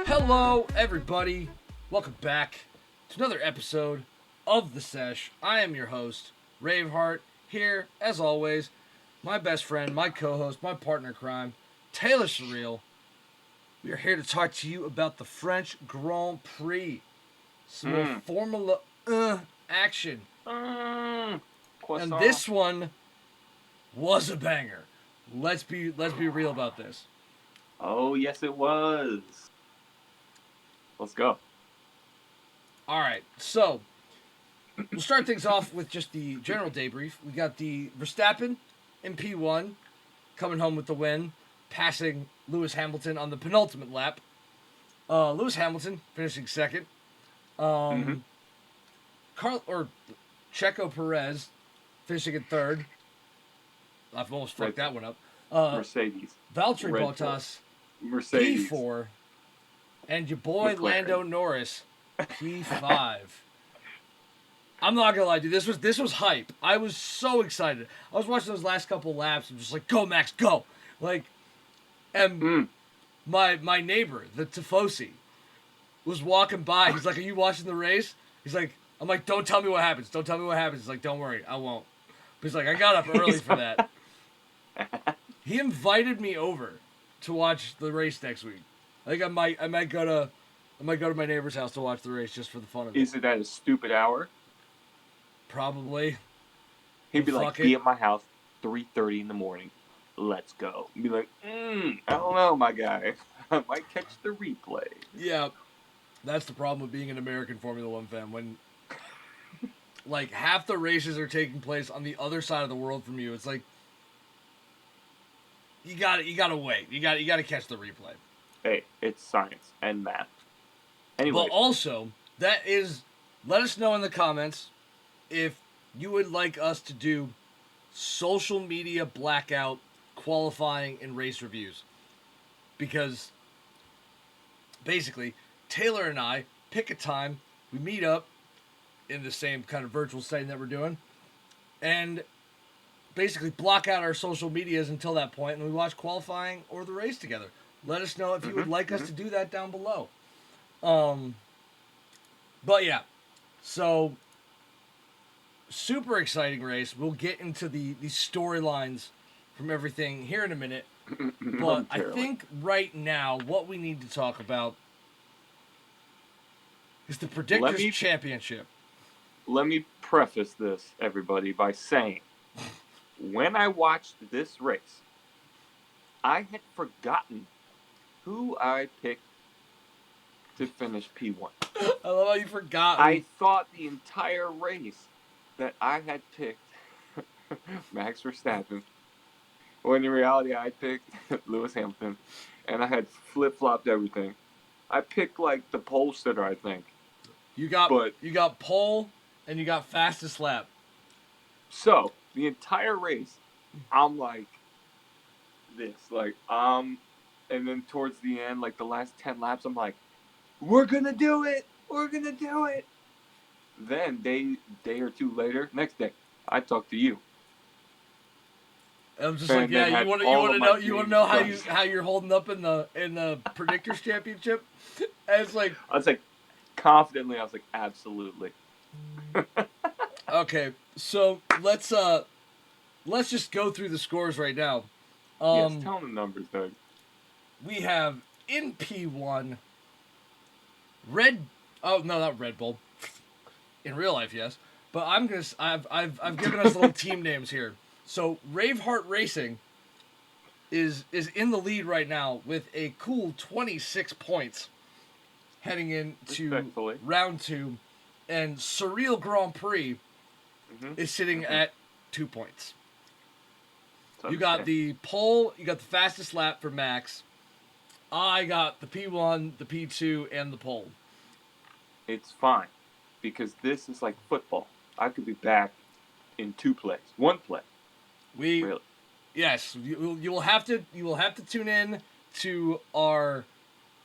Hello, everybody. Welcome back to another episode of the Sesh. I am your host, Raveheart. Here, as always, my best friend, my co-host, my partner in crime, Taylor Surreal. We are here to talk to you about the French Grand Prix. Some more Formula action. And this one was a banger. Let's be real about this. Oh, yes, it was. Let's go. All right, so we'll start things off with just the general debrief. We got the Verstappen in P1 coming home with the win, passing Lewis Hamilton on the penultimate lap. Lewis Hamilton finishing second. Checo Perez finishing in third. I've almost fucked that one up. Mercedes. Valtteri Bottas Mercedes. P4. And your boy McLaren. Lando Norris P5. I'm not gonna lie, dude. This was hype. I was so excited. I was watching those last couple laps and just like, go Max, go! Like, and my neighbor, the Tifosi, was walking by. He's like, "Are you watching the race?" He's like, "I'm like, don't tell me what happens. Don't tell me what happens." He's like, "Don't worry, I won't." But he's like, "I got up early for that." He invited me over to watch the race next week. I think I might go to my neighbor's house to watch the race just for the fun of it. Is it at a stupid hour? Probably. He'd be like, be at my house 3:30 in the morning. Let's go. Be like, I don't know, my guy. I might catch the replay. Yeah, that's the problem with being an American Formula One fan. When like half the races are taking place on the other side of the world from you, it's like you gotta wait. You gotta catch the replay. Hey, it's science and math. Anyway. Well, also, let us know in the comments if you would like us to do social media blackout qualifying and race reviews. Because, basically, Taylor and I pick a time, we meet up in the same kind of virtual setting that we're doing, and basically block out our social medias until that point, and we watch qualifying or the race together. Let us know if you would like us to do that down below. But yeah, so super exciting race. We'll get into the storylines from everything here in a minute. But I think right now what we need to talk about is the Predictors Championship. Let me preface this, everybody, by saying when I watched this race, I had forgotten who I picked to finish P1. I love how you forgot. I thought the entire race that I had picked Max Verstappen, when in reality I picked Lewis Hamilton, and I had flip-flopped everything. I picked like the pole sitter, I think. You got pole and you got fastest lap. So the entire race, I'm like this, and then towards the end, like the last 10 laps, I'm like, we're gonna do it! We're gonna do it! Then day or two later, next day, I talked to you. I'm just like, yeah, you want to know how you're holding up in the Predictors Championship? And it's like, I was like, confidently, I was like, absolutely. Okay, so let's just go through the scores right now. Yes, tell them the numbers, Doug. We have in P1 not Redbull. In real life, yes. But I've given us little team names here. So Raveheart Racing is in the lead right now with a cool 26 points heading into round 2, and Surreal Grand Prix is sitting at 2 points. You got the pole, you got the fastest lap for Max. I got the P1, the P2, and the pole. It's fine, because this is like football. I could be back in 2 plays, 1 play. Really. Yes, you will have to tune in to our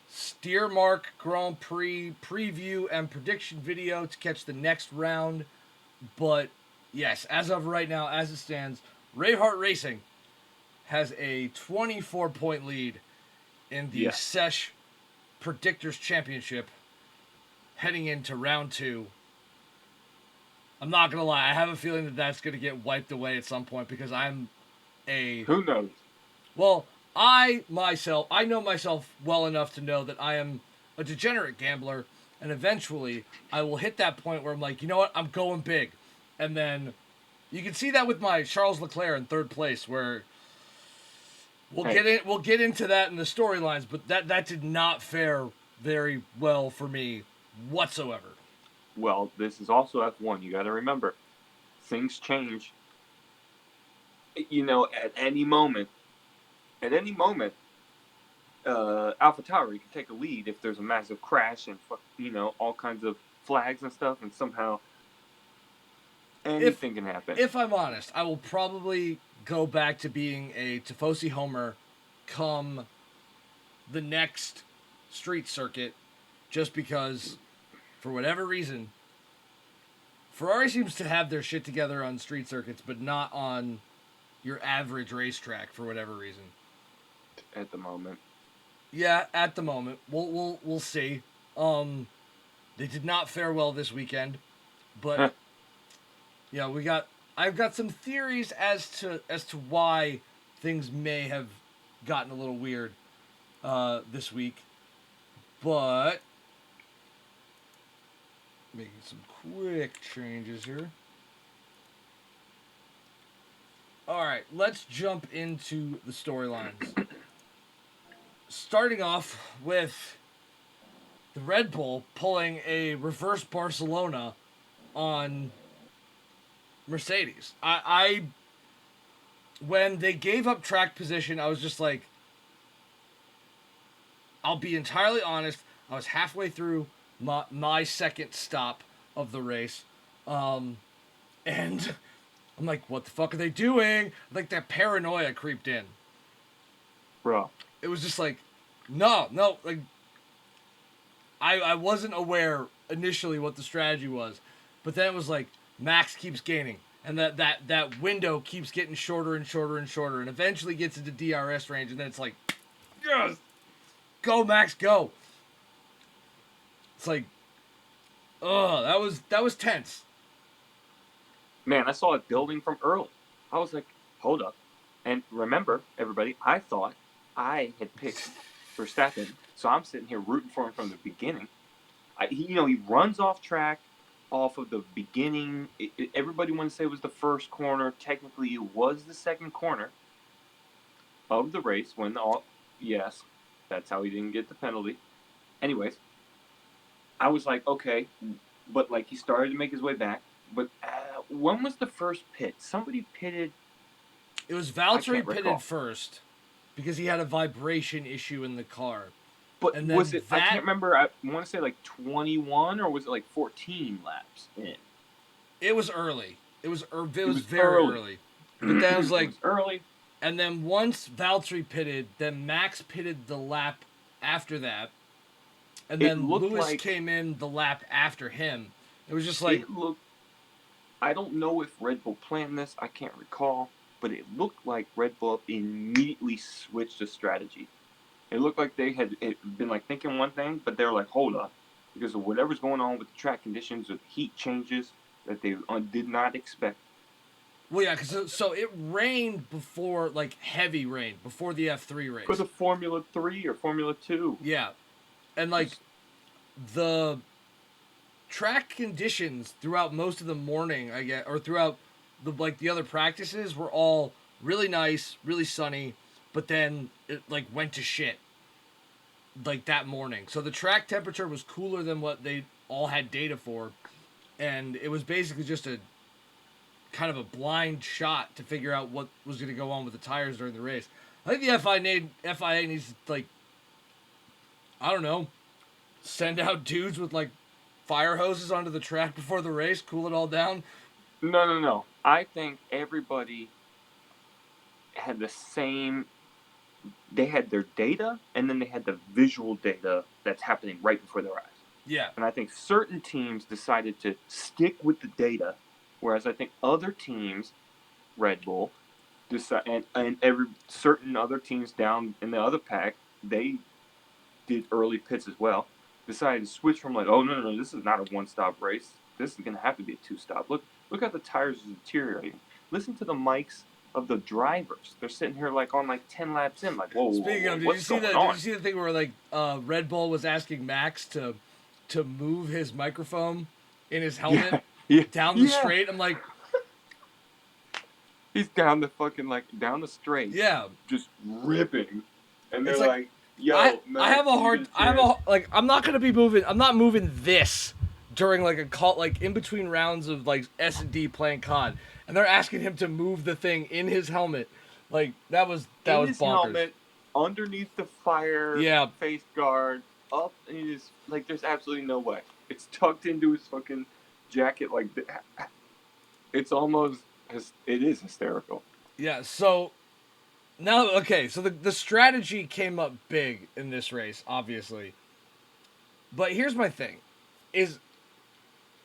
Steermark Grand Prix preview and prediction video to catch the next round. But yes, as of right now, as it stands, Braveheart Racing has a 24-point lead in the Sesh Predictors Championship heading into round 2. I'm not going to lie, I have a feeling that that's going to get wiped away at some point because Who knows? Well, I know myself well enough to know that I am a degenerate gambler, and eventually I will hit that point where I'm like, you know what, I'm going big. And then you can see that with my Charles Leclerc in 3rd place, where we'll get into that in the storylines, but that did not fare very well for me whatsoever. Well, this is also F1. You got to remember, things change. You know, at any moment, AlphaTauri can take a lead if there's a massive crash and all kinds of flags and stuff, and somehow anything can happen. If I'm honest, I will probably go back to being a Tifosi homer come the next street circuit, just because, for whatever reason, Ferrari seems to have their shit together on street circuits, but not on your average racetrack for whatever reason. At the moment. Yeah, at the moment. We'll see. They did not fare well this weekend, but I've got some theories as to why things may have gotten a little weird this week. But making some quick changes here. All right, let's jump into the storylines. Starting off with the Red Bull pulling a reverse Barcelona on Mercedes. I when they gave up track position, I was just like, I'll be entirely honest, I was halfway through my second stop of the race, and I'm like, what the fuck are they doing? Like, that paranoia creeped in. Bro. It was just like, no, like, I wasn't aware initially what the strategy was, but then it was like, Max keeps gaining, and that window keeps getting shorter and shorter and shorter, and eventually gets into DRS range, and then it's like, yes, go Max, go. It's like, that was tense. Man, I saw it building from early. I was like, hold up. And remember, everybody, I thought I had picked Verstappen, so I'm sitting here rooting for him from the beginning. He runs off track off of the beginning. Everybody wanted to say it was the first corner. Technically, it was the second corner of the race yes, that's how he didn't get the penalty. Anyways, I was like, okay, but like he started to make his way back. But when was the first pit? Somebody pitted. It was Valtteri pitted first because he had a vibration issue in the car. But was it? I can't remember. I want to say like 21 or was it like 14 laps in? It was early. It was very early. But then it was like early. And then once Valtteri pitted, then Max pitted the lap after that, and then Lewis came in the lap after him. It was just like, I don't know if Red Bull planned this. I can't recall, but it looked like Red Bull immediately switched a strategy. It looked like they had been like thinking one thing, but they were like, hold up, because of whatever's going on with the track conditions, with heat changes that they did not expect. Well, yeah, because so it rained before, like heavy rain, before the F3 race. For the Formula 3 or Formula 2. Yeah. And like the track conditions throughout most of the morning, I guess, or throughout the other practices were all really nice, really sunny, but then it like went to shit like that morning. So the track temperature was cooler than what they all had data for, and it was basically just a kind of a blind shot to figure out what was going to go on with the tires during the race. I think the FIA needs to, like, I don't know, send out dudes with like fire hoses onto the track before the race, cool it all down. No. I think everybody had the same. They had their data, and then they had the visual data that's happening right before their eyes. Yeah. And I think certain teams decided to stick with the data, whereas I think other teams, Red Bull, and every certain other teams down in the other pack, they did early pits as well. Decided to switch from like, oh no, this is not a one-stop race. This is gonna have to be a two-stop. Look how the tires are deteriorating. Listen to the mics of the drivers. They're sitting here like on like 10 laps in, like whoa, Speaking of, what's going on? Did you see the thing where like Red Bull was asking Max to move his microphone in his helmet down the straight? I'm like, he's down the fucking down the straight. Yeah. Just ripping, and they're It's like, yo, I have a hard. I'm not gonna be moving. I'm not moving this during like a call, like in between rounds of like S&D playing COD, and they're asking him to move the thing in his helmet. Like that was his bonkers. Helmet, underneath the fire face guard, up in his there's absolutely no way. It's tucked into his fucking jacket like that. It's almost it is hysterical. Yeah, so now okay, so the strategy came up big in this race, obviously. But here's my thing. Is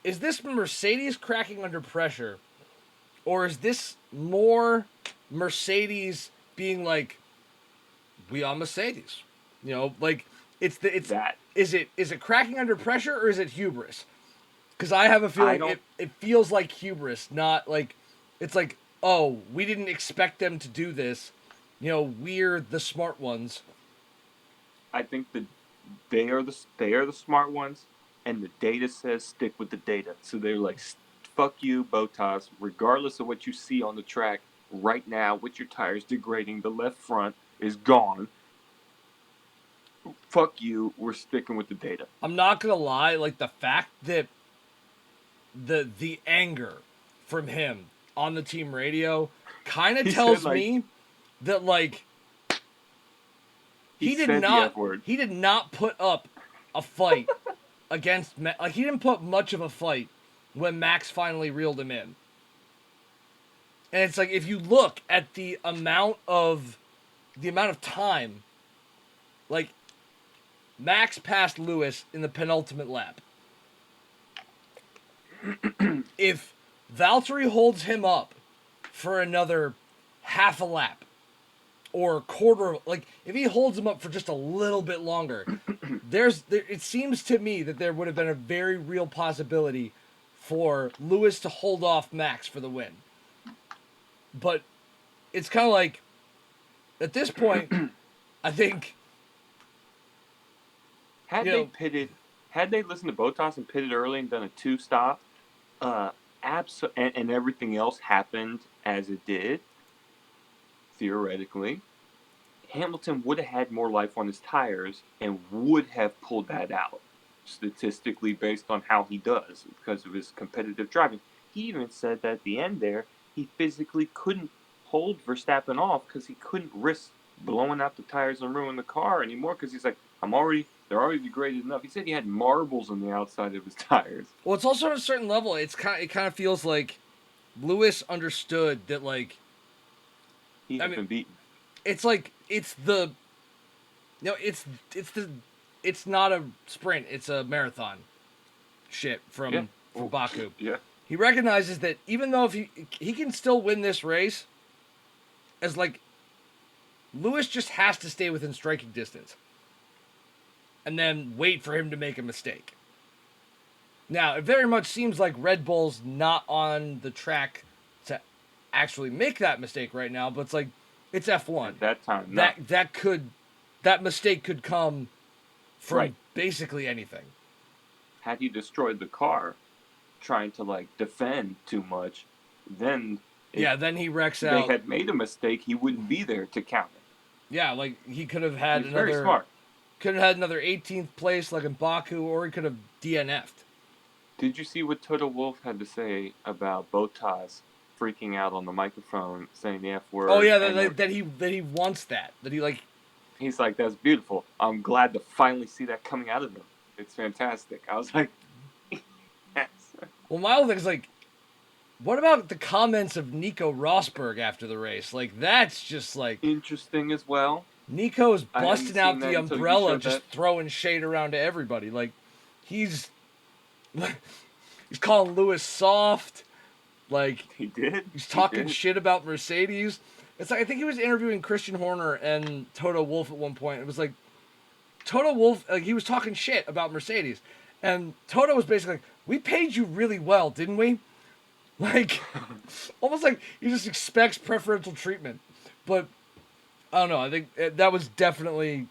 this Mercedes cracking under pressure, or is this more Mercedes being like, we are Mercedes? You know, like it's that. Is it cracking under pressure, or is it hubris? Because I have a feeling it feels like hubris, not like it's like, oh, we didn't expect them to do this. You know, we're the smart ones. I think they are the smart ones, and the data says stick with the data. So they're like, fuck you, Bottas. Regardless of what you see on the track right now, with your tires degrading, the left front is gone. Fuck you. We're sticking with the data. I'm not gonna lie, like the fact that the anger from him on the team radio kind of tells me that like he did not put up a fight against like he didn't put much of a fight when Max finally reeled him in. And it's like if you look at the amount of time, like Max passed Lewis in the penultimate lap. If Valtteri holds him up for another half a lap or quarter, like if he holds him up for just a little bit longer, it seems to me that there would have been a very real possibility for Lewis to hold off Max for the win. But it's kind of like, at this point, I think had they listened to Bottas and pitted early and done a two-stop, and everything else happened as it did, theoretically, Hamilton would have had more life on his tires and would have pulled that out, statistically based on how he does because of his competitive driving. He even said that at the end there, he physically couldn't hold Verstappen off because he couldn't risk blowing out the tires and ruining the car anymore because he's like, they're already degraded enough. He said he had marbles on the outside of his tires. Well, it's also at a certain level. It kind of feels like Lewis understood that like he had been beaten. It's like it's not a sprint. It's a marathon. Shit from Baku. Yeah. He recognizes that even though if he can still win this race, as like Lewis just has to stay within striking distance. And then wait for him to make a mistake. Now, it very much seems like Red Bull's not on the track to actually make that mistake right now, but it's like, it's F1. At that time, no. That mistake could come from basically anything. Had he destroyed the car trying to defend too much, then then he wrecks out. If they had made a mistake, he wouldn't be there to count it. Yeah, like he could have had very smart. Could have had another 18th place like in Baku, or he could have DNF'd. Did you see what Toto Wolff had to say about Bottas freaking out on the microphone, saying the F word? Oh yeah, that he wants that. That he like. He's like, that's beautiful. I'm glad to finally see that coming out of him. It's fantastic. I was like, yes. Well, my whole thing is like, What about the comments of Nico Rosberg after the race? Like, that's just like Interesting as well. Nico's I hadn't busting out seen the that until you umbrella, showed just that. throwing shade around to everybody. Like, he's he's calling Lewis soft. Like, He did. he's He talking did. shit about Mercedes. It's like I think he was interviewing Christian Horner and Toto Wolff at one point. It was like Toto Wolff, like he was talking shit about Mercedes, and Toto was basically like, "We paid you really well, didn't we?" Like, almost like he just expects preferential treatment. But I don't know. I think that was definitely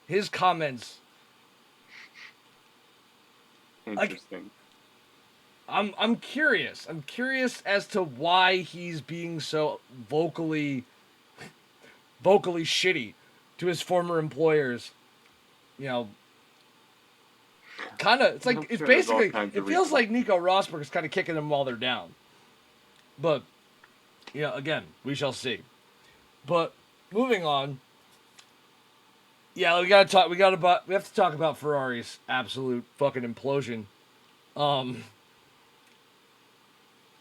his comments. Interesting. I'm curious. I'm curious as to why he's being so vocally shitty to his former employers. You know, kind of. It's like I'm it's sure there's all basically. kinds It of feels reasons. like Nico Rosberg is kind of kicking them while they're down. But yeah, again, we shall see. But moving on. Yeah, we have to talk about Ferrari's absolute fucking implosion. I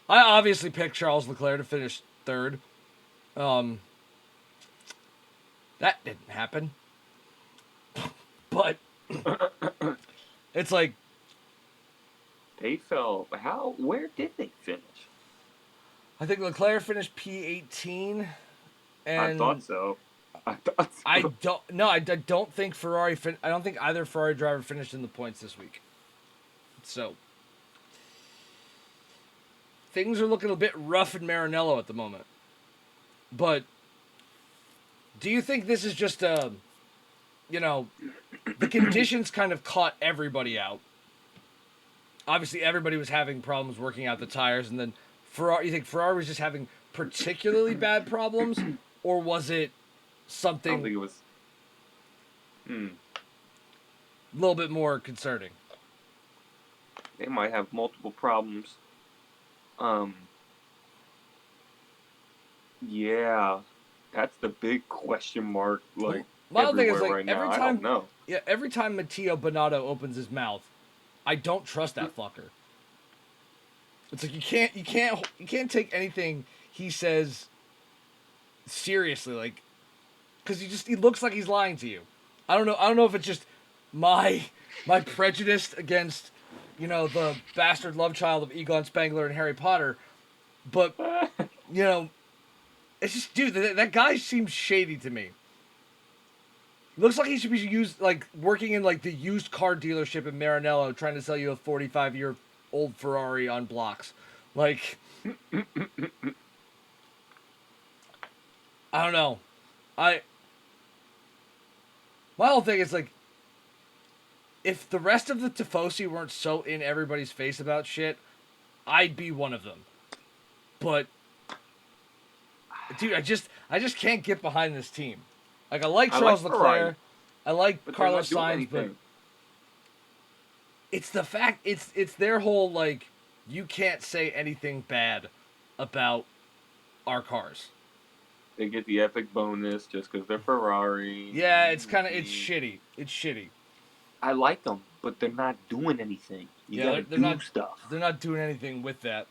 obviously picked Charles Leclerc to finish third. That didn't happen. But it's like They fell. Where did they finish? I think Leclerc finished P18, and I thought so. I don't think I don't think either Ferrari driver finished in the points this week. So things are looking a bit rough in Maranello at the moment. But do you think this is just the conditions kind of caught everybody out? Obviously, everybody was having problems working out the tires, and then Ferrari. You think Ferrari was just having particularly bad problems, or was it I something don't think it was. a little bit more concerning? They might have multiple problems. Yeah, that's the big question mark. Like My other thing is, everywhere like, right now. every I time- don't know. Yeah, every time Matteo Binotto opens his mouth, I don't trust that fucker. It's like you can't take anything he says seriously, like, because he looks like he's lying to you. I don't know if it's just my prejudice against the bastard love child of Egon Spengler and Harry Potter, but it's just, dude, that guy seems shady to me. Looks like he should be working in like the used car dealership in Maranello, trying to sell you a 45-year-old Ferrari on blocks. Like, I don't know. My whole thing is like, if the rest of the Tifosi weren't so in everybody's face about shit, I'd be one of them. But, dude, I just can't get behind this team. Like, I like Charles Leclerc, I like Carlos Sainz, but it's the fact it's their whole like, you can't say anything bad about our cars. They get the epic bonus just because they're Ferrari. Yeah, it's shitty. It's shitty. I like them, but they're not doing anything. You gotta do stuff. They're not doing anything with that.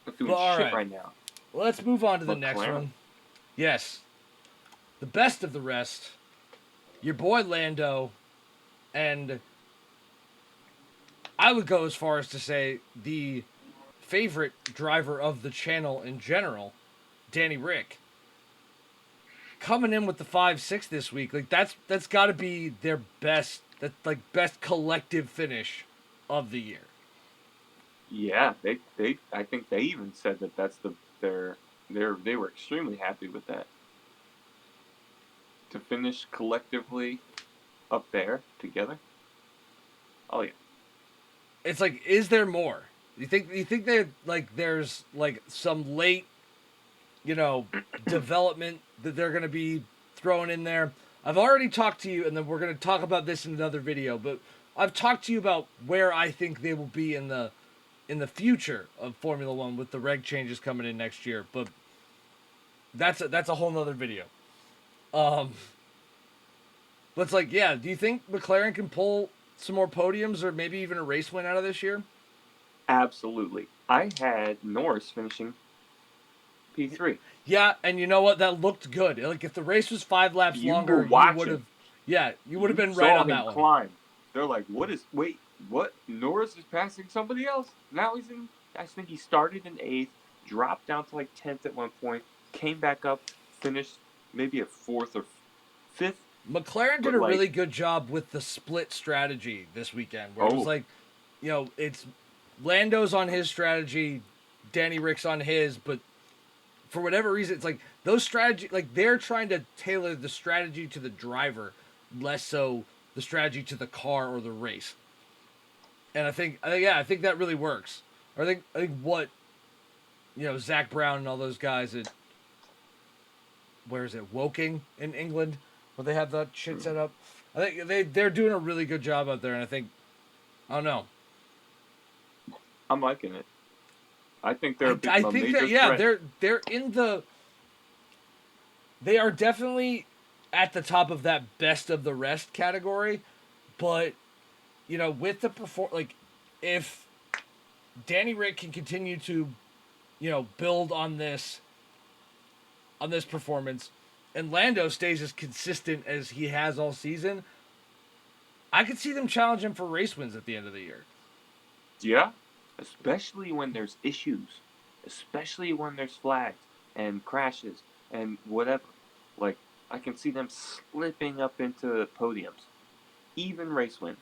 They're doing shit right now. Well, let's move on to the McLaren. next one. Yes. The best of the rest. Your boy Lando, and I would go as far as to say the favorite driver of the channel in general, Danny Rick, coming in with the 5-6 this week. Like, that's got to be their best collective finish of the year. Yeah, they I think they even said that that's they were extremely happy with that. To finish collectively up there together. Oh yeah. It's like, is there more? You think that like there's like some late, development that they're gonna be throwing in there? I've already talked to you, and then we're gonna talk about this in another video. But I've talked to you about where I think they will be in the future of Formula One with the reg changes coming in next year. But that's a whole nother video. But it's like, yeah, do you think McLaren can pull some more podiums or maybe even a race win out of this year? Absolutely. I had Norris finishing P3. Yeah, and you know what? That looked good. Like if the race was 5 laps You were longer, you would have. watching. Yeah, you would have You been right saw on him that one. climb. They're like, wait, what? Norris is passing somebody else? Now he's in, I think he started in 8th, dropped down to like 10th at one point, came back up, finished maybe at 4th or 5th. McLaren did But a like, really good job with the split strategy this weekend, where it was oh, like, it's Lando's on his strategy, Danny Rick's on his, but for whatever reason, it's like those strategy, like they're trying to tailor the strategy to the driver, less so the strategy to the car or the race. And I think that really works. I think what Zach Brown and all those guys at where is it Woking in England, where they have that shit set up. I think they're doing a really good job out there, and I don't know. I'm liking it. I think they're I a think that major threat. they're in the they are definitely at the top of that best of the rest category, but with the like if Danny Rick can continue to build on this performance and Lando stays as consistent as he has all season, I could see them challenge him for race wins at the end of the year. Yeah, especially when there's issues, especially when there's flags and crashes and whatever. Like, I can see them slipping up into podiums, even race wins.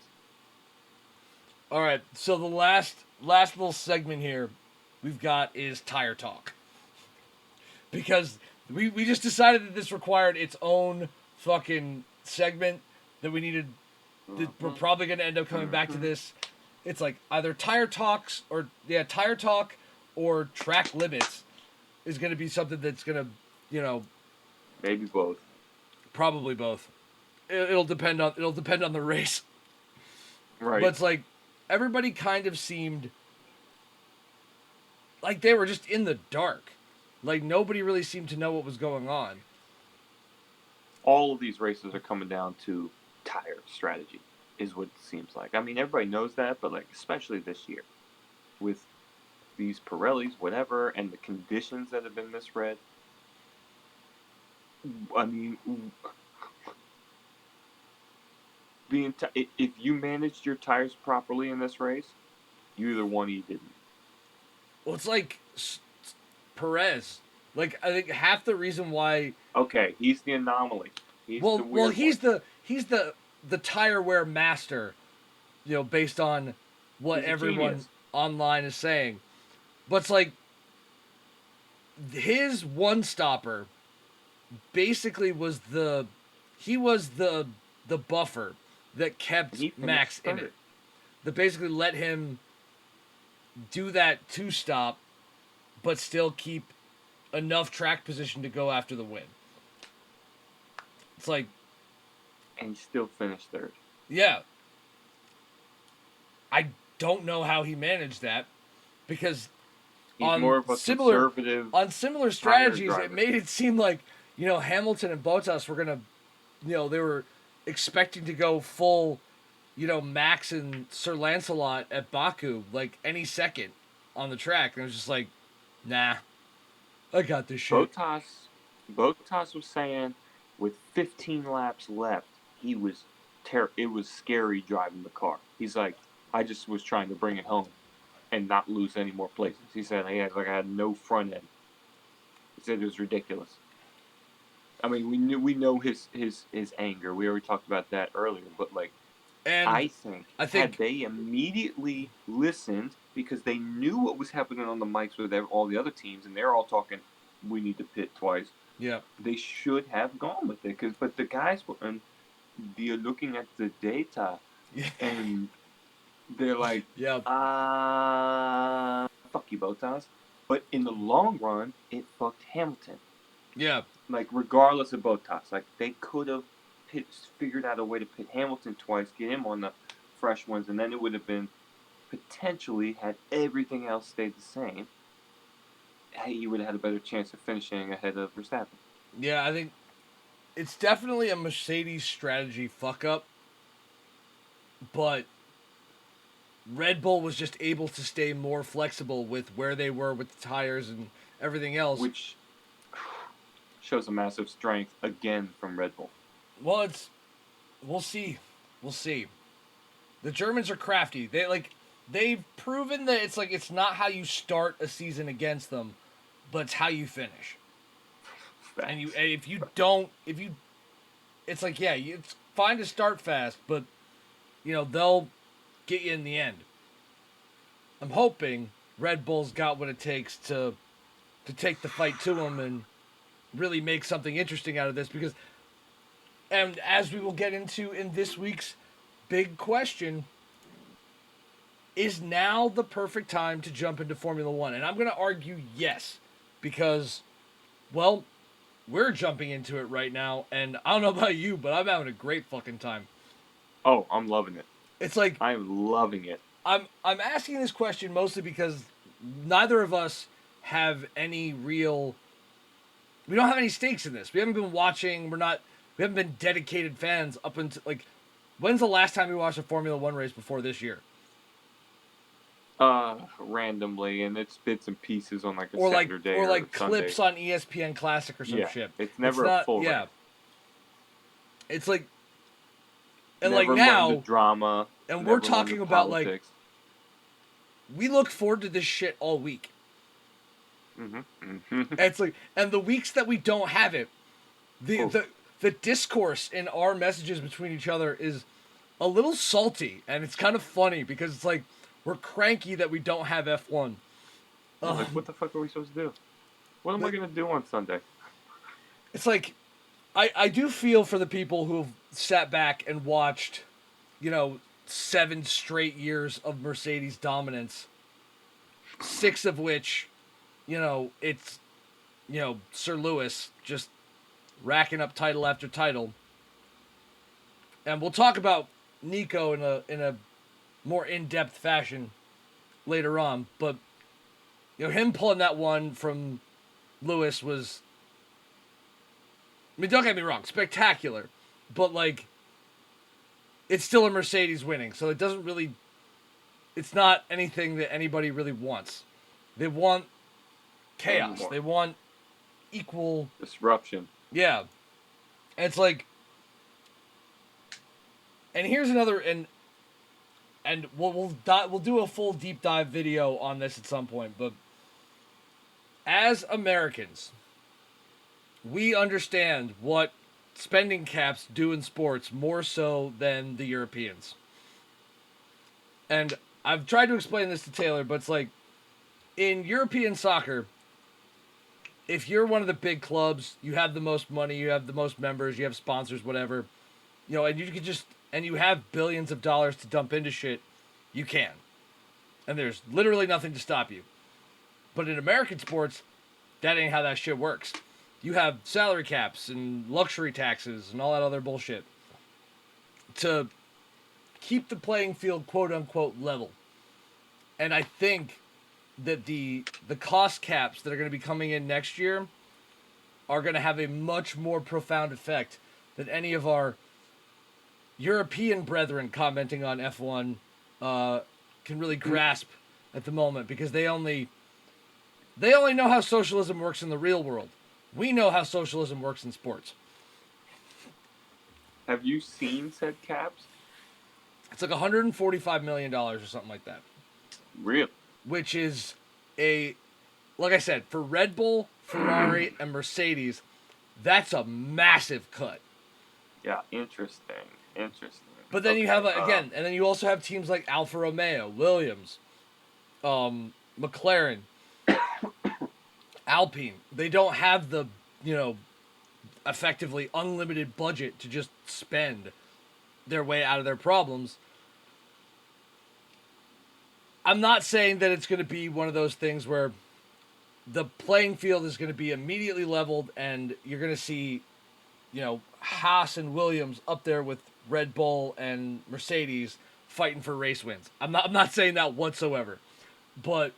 All right, so the last little segment here we've got is tire talk, because we just decided that this required its own fucking segment that we needed. That we're Mm-hmm. probably going to end up coming back to this. It's like either tire talk or track limits is going to be something that's going to Maybe both. probably both. It'll depend on the race. But Right. it's like everybody kind of seemed like they were just in the dark. Like nobody really seemed to know what was going on. All of these races are coming down to tire strategy, is what it seems like. I mean, everybody knows that, but like, especially this year with these Pirellis, whatever, and the conditions that have been misread. I mean, if you managed your tires properly in this race, you either won or you didn't. Well, it's like Perez. Like I think half the reason why. Okay, he's the anomaly. He's the Well, weird one. he's the tire wear master. Based on what He's a everyone genius. online is saying. But it's like his one stopper basically was the buffer that kept He Max finished in third. it. That basically let him do that two stop, but still keep enough track position to go after the win. It's like, And he still finished third. yeah, I don't know how he managed that because He's more of a conservative on similar tire strategies, it driver. made it seem like Hamilton and Bottas were gonna, they were expecting to go full, Max and Sir Lancelot at Baku like any second on the track, and it was just like, nah, I got this shit. Bottas was saying with 15 laps left, it was scary driving the car. He's like, I just was trying to bring it home and not lose any more places. He said I had no front end. He said it was ridiculous. I mean, we know his anger. We already talked about that earlier, but like, And I think I had think they immediately listened because they knew what was happening on the mics with all the other teams, and they're all talking, we need to pit twice. yeah, They should have gone with it, but the guys were, and they're looking at the data, and they're like, yeah, fuck you, Bottas. But in the long run, it fucked Hamilton. yeah. Like, regardless of Bottas, like they could have figured out a way to pit Hamilton twice, get him on the fresh ones, and then it would have been potentially, had everything else stayed the same, he would have had a better chance of finishing ahead of Verstappen. Yeah, I think it's definitely a Mercedes strategy fuck up, but Red Bull was just able to stay more flexible with where they were with the tires and everything else. Which shows a massive strength again from Red Bull. Well, we'll see. We'll see. The Germans are crafty. They've proven that it's not how you start a season against them, but it's how you finish. Facts. And it's fine to start fast, but they'll get you in the end. I'm hoping Red Bull's got what it takes to take the fight to them and really make something interesting out of this, because, and as we will get into in this week's big question, is now the perfect time to jump into Formula One? And I'm going to argue yes, because, well, we're jumping into it right now, and I don't know about you, but I'm having a great fucking time. Oh, I'm loving it. It's like I'm loving it. I'm asking this question mostly because neither of us have any real. We don't have any stakes in this. We haven't been watching. We haven't been dedicated fans up until When's the last time we watched a Formula One race before this year? Randomly, and it's bits and pieces on a or Saturday or Sunday. clips on ESPN Classic or some shit. It's never a full race. It's like, and never now the drama, and we're talking about politics. We look forward to this shit all week. Mm-hmm. It's like, and the weeks that we don't have it, the discourse in our messages between each other is a little salty, and it's kind of funny because it's like we're cranky that we don't have F1. Like, what the fuck are we supposed to do? What am I gonna do on Sunday? It's like, I do feel for the people who've sat back and watched, 7 straight years of Mercedes dominance, 6 of which, it's, Sir Lewis just racking up title after title. And we'll talk about Nico in a more in-depth fashion later on, but him pulling that one from Lewis was, I mean, don't get me wrong, spectacular, but it's still a Mercedes winning, so it's not anything that anybody really wants. They want chaos. They want equal disruption. Yeah. And it's like, and here's another, and we'll do a full deep dive video on this at some point, but as Americans, we understand what spending caps do in sports more so than the Europeans. And I've tried to explain this to Taylor, but it's like, in European soccer, if you're one of the big clubs, you have the most money, you have the most members, you have sponsors, whatever, and you could and you have billions of dollars to dump into shit, you can. And there's literally nothing to stop you. But in American sports, that ain't how that shit works. You have salary caps and luxury taxes and all that other bullshit to keep the playing field quote-unquote level. And I think that the cost caps that are going to be coming in next year are going to have a much more profound effect than any of our European brethren commenting on F1 can really grasp at the moment, because they only know how socialism works in the real world. We know how socialism works in sports. Have you seen said caps? It's like $145 million or something like that. Really? Which is like I said, for Red Bull, Ferrari, and Mercedes, that's a massive cut. Yeah, interesting. But then you have, and then you also have teams like Alfa Romeo, Williams, McLaren, Alpine. They don't have the, effectively unlimited budget to just spend their way out of their problems. I'm not saying that it's going to be one of those things where the playing field is going to be immediately leveled and you're going to see, Haas and Williams up there with Red Bull and Mercedes fighting for race wins. I'm not saying that whatsoever. But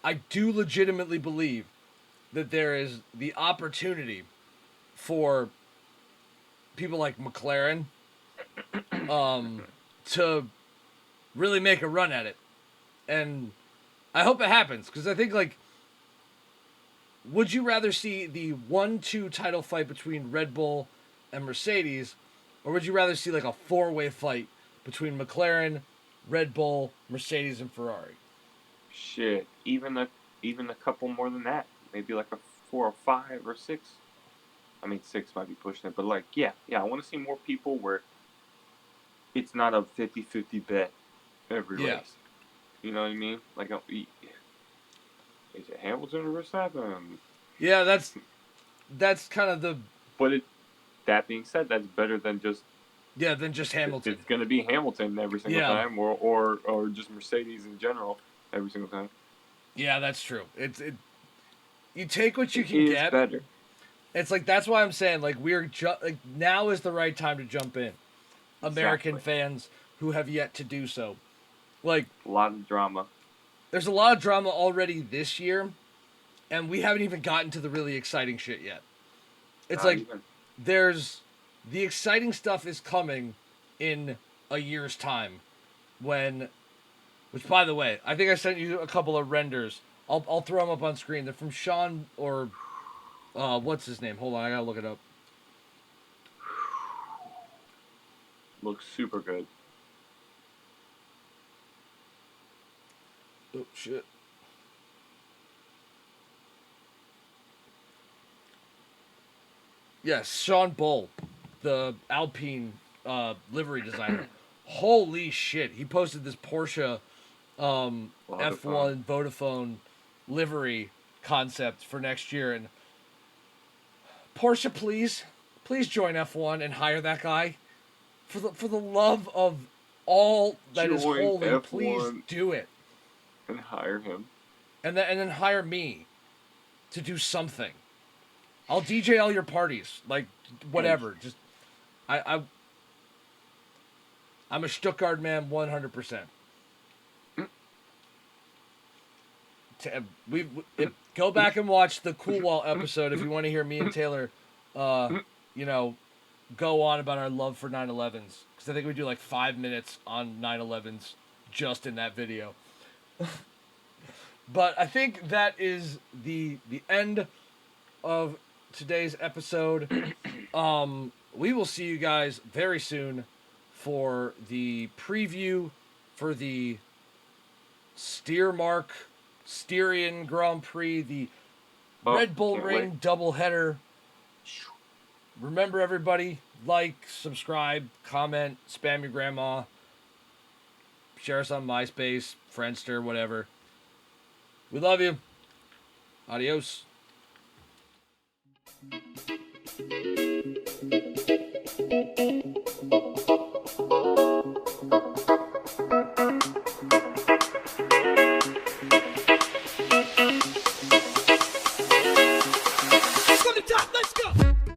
I do legitimately believe that there is the opportunity for people like McLaren to really make a run at it. And I hope it happens, because I think, like, would you rather see the 1-2 title fight between Red Bull and Mercedes, or would you rather see, like, a 4-way fight between McLaren, Red Bull, Mercedes, and Ferrari? Shit, even a couple more than that. Maybe like a 4 or 5 or 6. I mean, 6 might be pushing it, but like, yeah, I want to see more people where it's not a 50-50 bet every race. You know what I mean? Like, is it Hamilton or Verstappen? Yeah, that's kind of the. But that being said, that's better than just. Yeah, than just Hamilton. It's going to be Hamilton every single time, or just Mercedes in general every single time. Yeah, that's true. You take what you can get. Better. It's like, that's why I'm saying, like, like, now is the right time to jump in. American fans who have yet to do so. Like, a lot of drama. There's a lot of drama already this year, and we haven't even gotten to the really exciting shit yet. It's not like even. The exciting stuff is coming in a year's time, which, by the way, I think I sent you a couple of renders. I'll throw them up on screen. They're from Sean, or what's his name? Hold on, I gotta look it up. Looks super good. Oh, shit. Yes, Sean Bull, the Alpine livery designer. Holy shit. He posted this Porsche F1 Vodafone livery concept for next year. And Porsche, please join F1 and hire that guy. For the love of all that is holy, F1 please do it. And hire him. And then hire me to do something. I'll DJ all your parties, like, whatever. Just, I'm a Stuttgart man, 100%. Go back and watch the Cool Wall episode if you want to hear me and Taylor, go on about our love for 911s. Because I think we do like 5 minutes on 911s just in that video. But I think that is the end of today's episode. We will see you guys very soon for the preview for the Styrian Grand Prix, the Red Bull Ring doubleheader. Remember, everybody, like, subscribe, comment, spam your grandma, share us on MySpace, Friendster, whatever. We love you. Adios. Thank you.